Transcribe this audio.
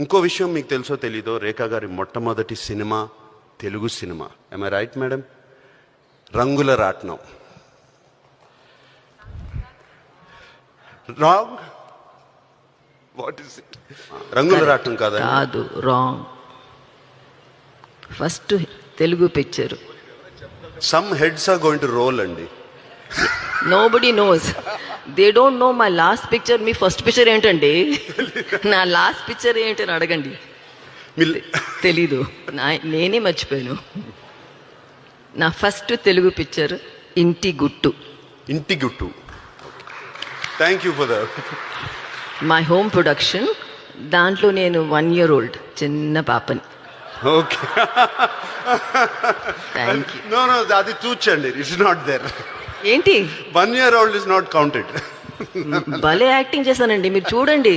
ఇంకో విషయం మీకు తెలుసో తెలీదో, రేఖా గారి మొట్టమొదటి cinema Telugu cinema. I right madam? Rangula Ratnam. Wrong? What is it? Rangula Ratnam కాదా? కాదు, wrong. First Telugu picture. Some heads are going to roll అండి. Nobody knows. They don't know my last picture. మీ ఫస్ట్ పిక్చర్ ఏంటండి? నా లాస్ట్ పిక్చర్ ఏంటని అడగండి. తెలీదు, నేనే మర్చిపోయాను. నా ఫస్ట్ తెలుగు పిక్చర్ ఇంటి Guttu. Inti Guttu. Thank you for that. My home production. దాంట్లో నేను 1 year old చిన్న పాపని. Okay. Thank you. No no, అది చూచండి. It's not there. ఏంటి? 1 year old is not counted. భలే యాక్టింగ్ చేశానండి, మీరు చూడండి.